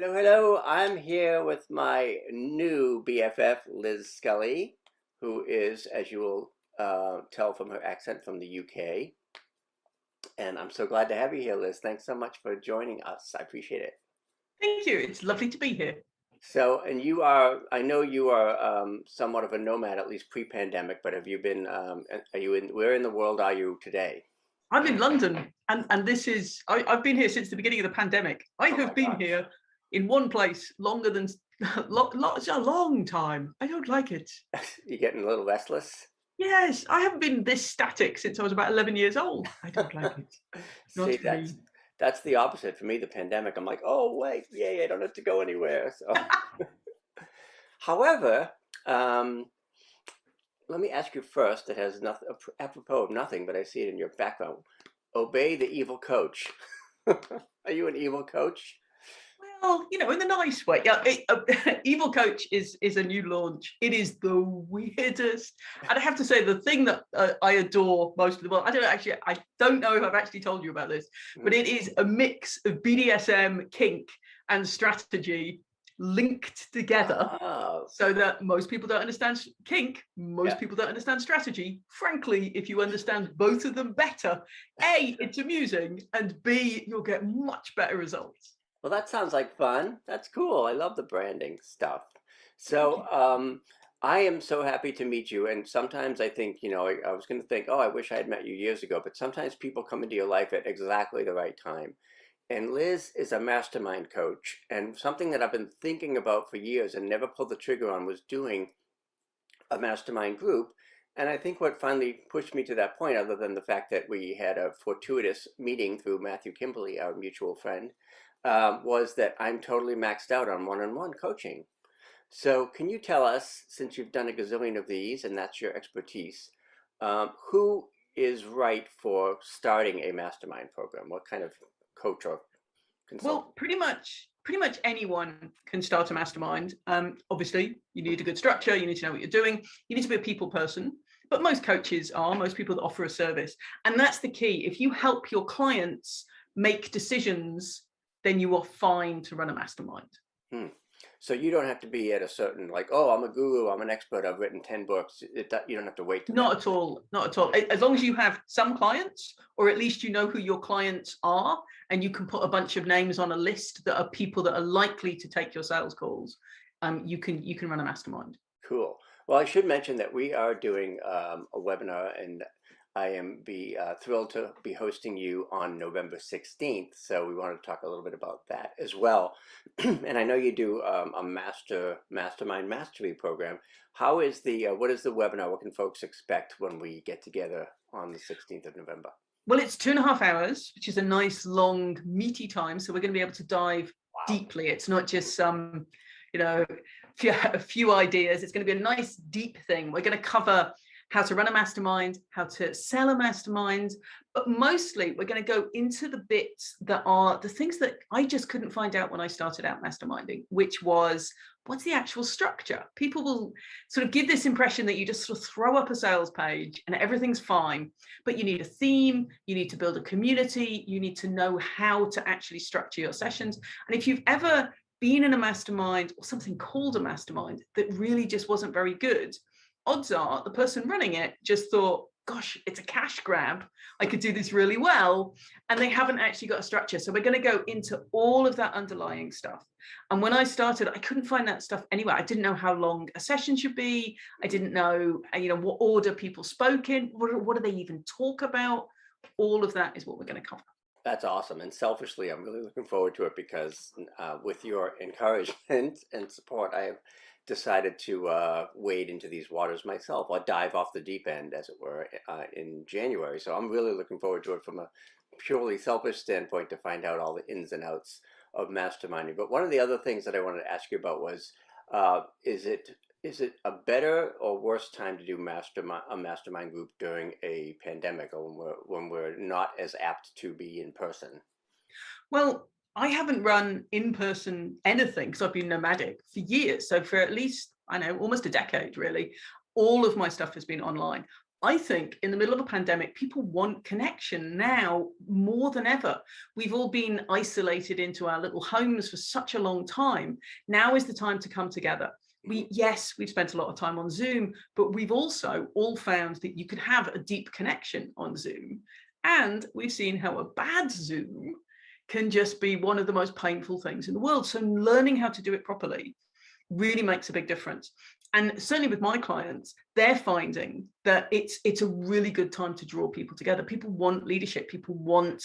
Hello, hello. I'm here with my new BFF, Liz Scully, who is, as you will tell from her accent, from the UK. And I'm so glad to have you here, Liz. Thanks so much for joining us. I appreciate it. Thank you. It's lovely to be here. So, and you are, I know you are somewhat of a nomad, at least pre-pandemic, but have you been, are you in, where in the world are you today? I'm in London, and this is, I've been here since the beginning of the pandemic. I Oh my have been gosh. here in one place longer than, it's a long time. I don't like it. You're getting a little restless? Yes, I haven't been this static since I was about 11 years old. I don't like it. Not See, for me. that's the opposite for me, the pandemic. I'm like, oh wait, yay, I don't have to go anywhere. So however, um, let me ask you first. It has nothing apropos of nothing, but I see it in your background. Obey the evil coach. Are you an evil coach? Well, in the nice way. Yeah, Evil Coach is a new launch. It is the weirdest, and I have to say the thing that I adore most of the world. I don't know if I've actually told you about this, but Mhm. it is a mix of BDSM, kink, and strategy linked together, Oh, so that most people don't understand kink, most yeah. people don't understand strategy. Frankly, if you understand both of them better, A, it's amusing, and B, you'll get much better results. Well, that sounds like fun. That's cool. I love the branding stuff. Thank you. So, I am so happy to meet you. And sometimes I think, I was going to think, oh, I wish I had met you years ago. But sometimes people come into your life at exactly the right time. And Liz is a mastermind coach. And something that I've been thinking about for years and never pulled the trigger on was doing a mastermind group. And I think what finally pushed me to that point, other than the fact that we had a fortuitous meeting through Matthew Kimberly, our mutual friend, was that I'm totally maxed out on one-on-one coaching. So can you tell us, since you've done a gazillion of these and that's your expertise, who is right for starting a mastermind program? What kind of coach or consultant? Well, pretty much anyone can start a mastermind. Obviously, you need a good structure. You need to know what you're doing. You need to be a people person. But most coaches are, most people that offer a service. And that's the key. If you help your clients make decisions, then you are fine to run a mastermind. Hmm. So you don't have to be at a certain, like, oh, I'm a guru, I'm an expert, I've written 10 books. You don't have to wait to that. Not at all. Not at all. As long as you have some clients, or at least you know who your clients are, and you can put a bunch of names on a list that are people that are likely to take your sales calls, you can run a mastermind. Cool. Well, I should mention that we are doing a webinar, and I am thrilled to be hosting you on November 16th. So we want to talk a little bit about that as well. And I know you do a mastermind mastery program. How is what is the webinar? What can folks expect when we get together on the 16th of November? Well, it's 2.5 hours, which is a nice, long, meaty time. So we're going to be able to dive Wow. deeply. It's not just some, a few ideas. It's going to be a nice, deep thing. We're going to cover how to run a mastermind, how to sell a mastermind, but mostly we're going to go into the bits that are the things that I just couldn't find out when I started out masterminding, which was what's the actual structure? People will sort of give this impression that you just sort of throw up a sales page and everything's fine, but you need a theme, you need to build a community, you need to know how to actually structure your sessions. And if you've ever been in a mastermind or something called a mastermind that really just wasn't very good, odds are the person running it just thought, gosh, it's a cash grab. I could do this really well. And they haven't actually got a structure. So we're going to go into all of that underlying stuff. And when I started, I couldn't find that stuff anywhere. I didn't know how long a session should be. I didn't know, what order people spoke in. What do they even talk about? All of that is what we're going to cover. That's awesome. And selfishly, I'm really looking forward to it because with your encouragement and support, I have decided to wade into these waters myself, or dive off the deep end, as it were, in January. So I'm really looking forward to it from a purely selfish standpoint to find out all the ins and outs of masterminding. But one of the other things that I wanted to ask you about was, is it a better or worse time to do a mastermind group during a pandemic, or when we're not as apt to be in person? Well, I haven't run in-person anything because I've been nomadic for years. So for at least, I know, almost a decade, really, all of my stuff has been online. I think in the middle of a pandemic, people want connection now more than ever. We've all been isolated into our little homes for such a long time. Now is the time to come together. Yes, we've spent a lot of time on Zoom, but we've also all found that you could have a deep connection on Zoom. And we've seen how a bad Zoom can just be one of the most painful things in the world. So learning how to do it properly really makes a big difference. And certainly with my clients, they're finding that it's a really good time to draw people together. People want leadership, people want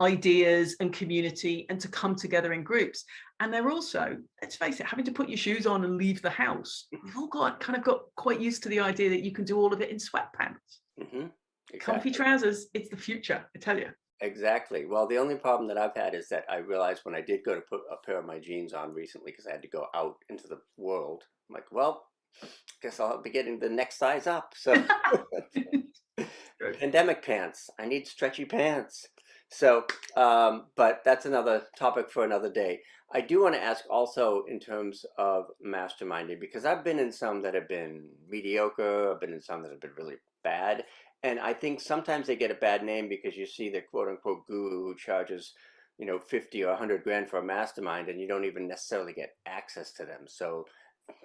ideas and community and to come together in groups. And they're also, let's face it, having to put your shoes on and leave the house. We've all got quite used to the idea that you can do all of it in sweatpants. Mm-hmm. Exactly. Comfy trousers, it's the future, I tell you. Exactly. Well, the only problem that I've had is that I realized when I did go to put a pair of my jeans on recently because I had to go out into the world, I'm like, well, guess I'll be getting the next size up. So pandemic pants. I need stretchy pants. So, but that's another topic for another day. I do want to ask also in terms of masterminding, because I've been in some that have been mediocre, I've been in some that have been really bad. And I think sometimes they get a bad name because you see the quote unquote guru who charges, 50 or 100 grand for a mastermind and you don't even necessarily get access to them. So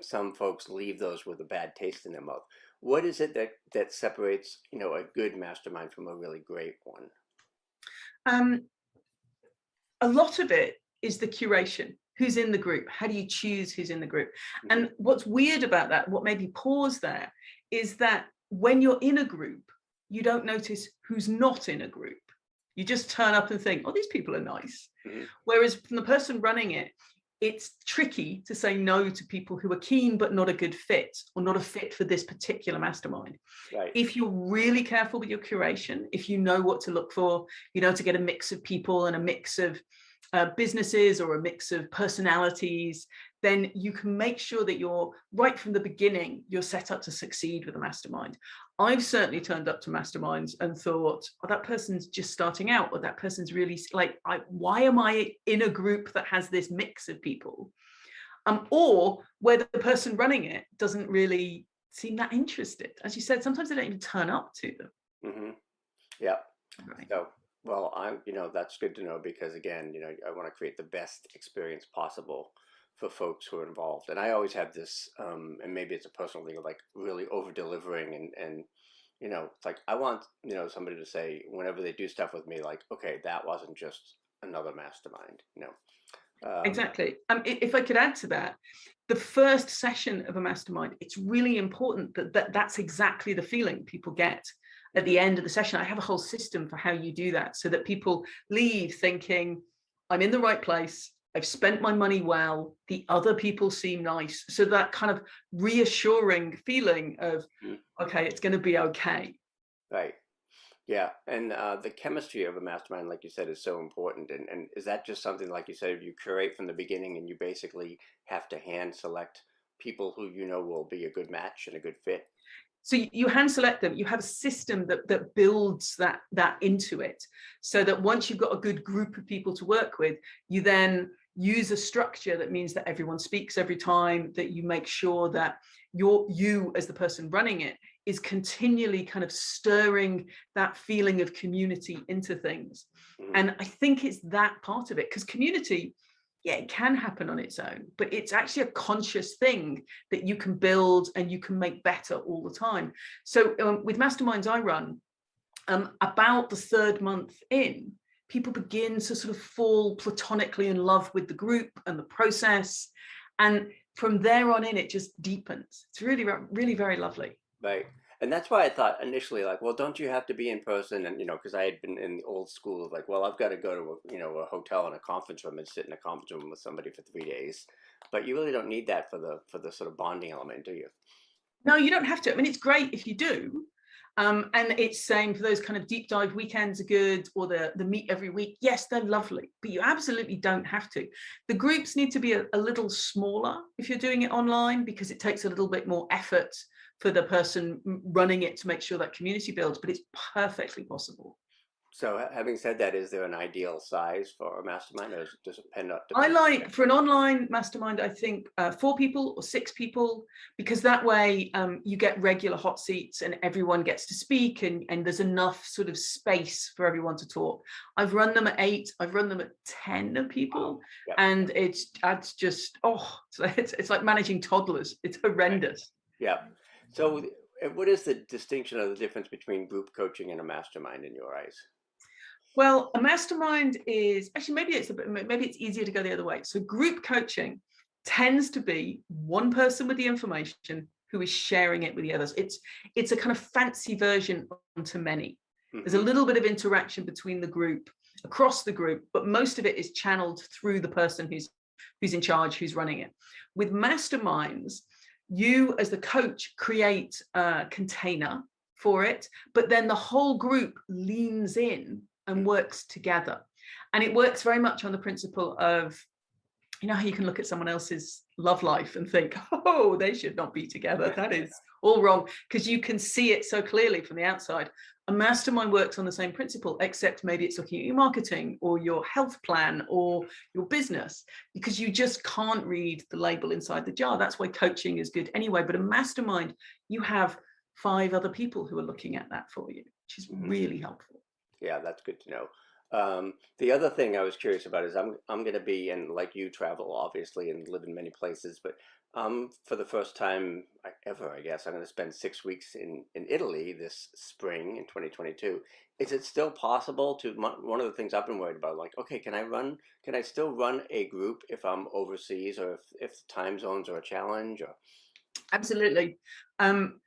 some folks leave those with a bad taste in their mouth. What is it that separates, a good mastermind from a really great one? A lot of it is the curation. Who's in the group? How do you choose who's in the group? Mm-hmm. And what's weird about that, what maybe pause there, is that when you're in a group, you don't notice who's not in a group. You just turn up and think, oh, these people are nice. Mm-hmm. Whereas from the person running it, it's tricky to say no to people who are keen but not a good fit or not a fit for this particular mastermind. Right. If you're really careful with your curation, if you know what to look for, to get a mix of people and a mix of businesses or a mix of personalities, then you can make sure that you're right from the beginning, you're set up to succeed with a mastermind. I've certainly turned up to masterminds and thought, oh, that person's just starting out, or that person's really why am I in a group that has this mix of people? Or where the person running it doesn't really seem that interested. As you said, sometimes they don't even turn up to them. Mm-hmm. Yeah. Right. So, well, that's good to know because again, I want to create the best experience possible for folks who are involved. And I always have this, and maybe it's a personal thing of like really over delivering and it's like, I want, somebody to say whenever they do stuff with me, like, okay, that wasn't just another mastermind, Exactly. If I could add to that, the first session of a mastermind, it's really important that's exactly the feeling people get at the end of the session. I have a whole system for how you do that so that people leave thinking, I'm in the right place. I've spent my money well. The other people seem nice. So that kind of reassuring feeling of, okay, it's going to be okay. Right. Yeah. And the chemistry of a mastermind, like you said, is so important. And is that just something, like you said, you curate from the beginning and you basically have to hand select people who will be a good match and a good fit? So you hand select them. You have a system that builds that into it, so that once you've got a good group of people to work with, you then use a structure that means that everyone speaks every time, that you make sure that you as the person running it is continually kind of stirring that feeling of community into things. Mm-hmm. And I think it's that part of it, because community, yeah, it can happen on its own, but it's actually a conscious thing that you can build and you can make better all the time. So with masterminds I run, about the third month in, people begin to sort of fall platonically in love with the group and the process. And from there on in, it just deepens. It's really, really very lovely. Right. And that's why I thought initially, like, well, don't you have to be in person? And, because I had been in the old school of like, well, I've got to go to, a hotel and a conference room and sit in a conference room with somebody for 3 days. But you really don't need that for the sort of bonding element, do you? No, you don't have to. I mean, it's great if you do. And it's same for those kind of deep dive weekends are good, or the meet every week. Yes, they're lovely, but you absolutely don't have to. The groups need to be a little smaller if you're doing it online, because it takes a little bit more effort for the person running it to make sure that community builds, but it's perfectly possible. So having said that, is there an ideal size for a mastermind, or does it I depend on like for an online mastermind, I think 4 people or 6 people, because that way you get regular hot seats and everyone gets to speak, and there's enough sort of space for everyone to talk. I've run them at 8, I've run them at 10 people, Yep. and it's just, oh, it's like managing toddlers. It's horrendous. Yeah. So what is the distinction or the difference between group coaching and a mastermind in your eyes? Well, a mastermind is actually, maybe it's easier to go the other way. So group coaching tends to be one person with the information who is sharing it with the others. It's a kind of fancy version onto many. There's a Hmm. little bit of interaction between the group, across the group, but most of it is channeled through the person who's in charge, who's running it. With masterminds, you as the coach create a container for it, but then the whole group leans in and works together. And it works very much on the principle of, you know, how you can look at someone else's love life and think, oh, they should not be together. That is all wrong, because you can see it so clearly from the outside. A mastermind works on the same principle, except maybe it's looking at your marketing or your health plan or your business, because you just can't read the label inside the jar. That's why coaching is good anyway. But a mastermind, you have 5 other people who are looking at that for you, which is Hmm. really helpful. Yeah, that's good to know. The other thing I was curious about is I'm going to be, and like you, travel obviously and live in many places, but for the first time ever, I guess I'm going to spend 6 weeks in Italy this spring in 2022. Is it still possible to? One of the things I've been worried about, like, okay, can I still run a group if I'm overseas, or if the time zones are a challenge, or Absolutely. Um,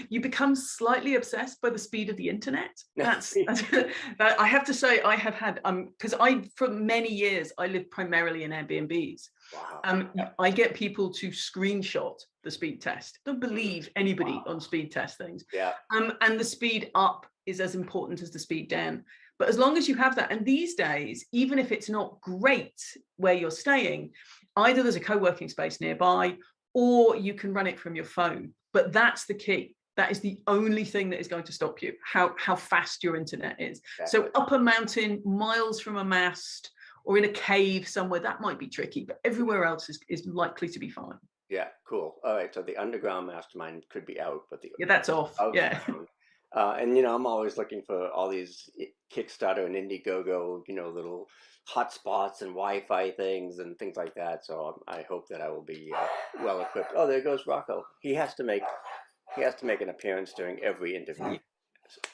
you become slightly obsessed by the speed of the internet. That's that I have to say, I have had because I for many years I lived primarily in Airbnbs. wow. I get people to screenshot the speed test. Don't Mhm. believe anybody on speed test things. Yeah. And the speed up is as important as the speed down. But as long as you have that, and these days, even if it's not great where you're staying, either there's a co-working space nearby, or you can run it from your phone. But that's the key. That is the only thing that is going to stop you, how fast your internet is. Exactly. So up a mountain, miles from a mast, or in a cave somewhere, that might be tricky, but everywhere else is likely to be fine. Yeah, cool. All right, so the underground mastermind could be out, but the Yeah, that's off. above Yeah. ground, and I'm always looking for all these Kickstarter and Indiegogo, little hotspots and Wi-Fi things and things like that. So I hope that I will be well equipped. Oh, there goes Rocco. He has to make an appearance during every interview.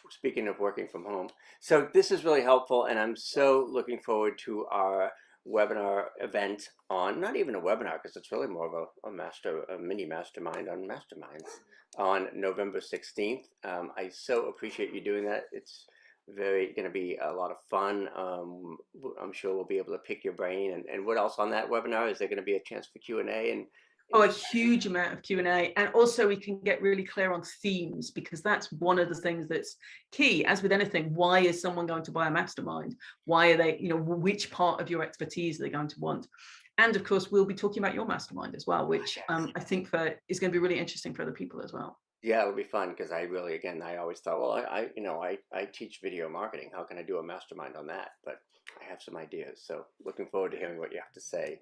Speaking of working from home, so this is really helpful, and I'm so looking forward to our webinar event on, not even a webinar because it's really more of a mini mastermind on masterminds on November 16th. I so appreciate you doing that. It's very going to be a lot of fun. I'm sure we'll be able to pick your brain. And what else on that webinar? Is there going to be a chance for Q&A Oh, and a huge amount of Q&A. And also we can get really clear on themes, because that's one of the things that's key. As with anything, why is someone going to buy a mastermind? Why are they, which part of your expertise are they going to want? And of course, we'll be talking about your mastermind as well, which I think is going to be really interesting for other people as well. Yeah, it'll be fun because I always thought, well, I teach video marketing. How can I do a mastermind on that? But I have some ideas. So looking forward to hearing what you have to say.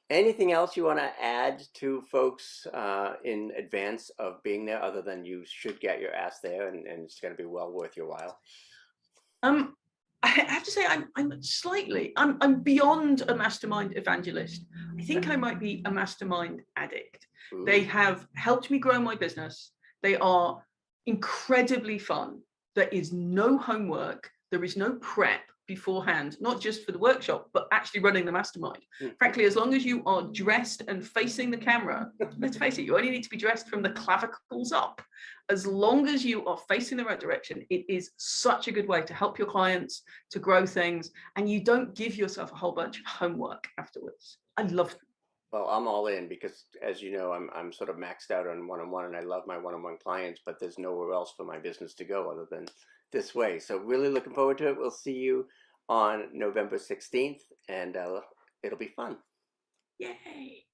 Anything else you want to add to folks in advance of being there, other than you should get your ass there, and it's going to be well worth your while? I have to say, I'm beyond a mastermind evangelist. I think I might be a mastermind addict. They Ooh, have helped me grow my business. They are incredibly fun. There is no homework. There is no prep beforehand, not just for the workshop, but actually running the mastermind. hmm, Frankly, as long as you are dressed and facing the camera, let's face it, you only need to be dressed from the clavicles up. As long as you are facing the right direction, it is such a good way to help your clients, to grow things, and you don't give yourself a whole bunch of homework afterwards. I love them. well, I'm all in because, as you know, I'm sort of maxed out on one-on-one, and I love my one-on-one clients, but there's nowhere else for my business to go other than this way. So really looking forward to it. We'll see you on November 16th, and it'll be fun. Yay.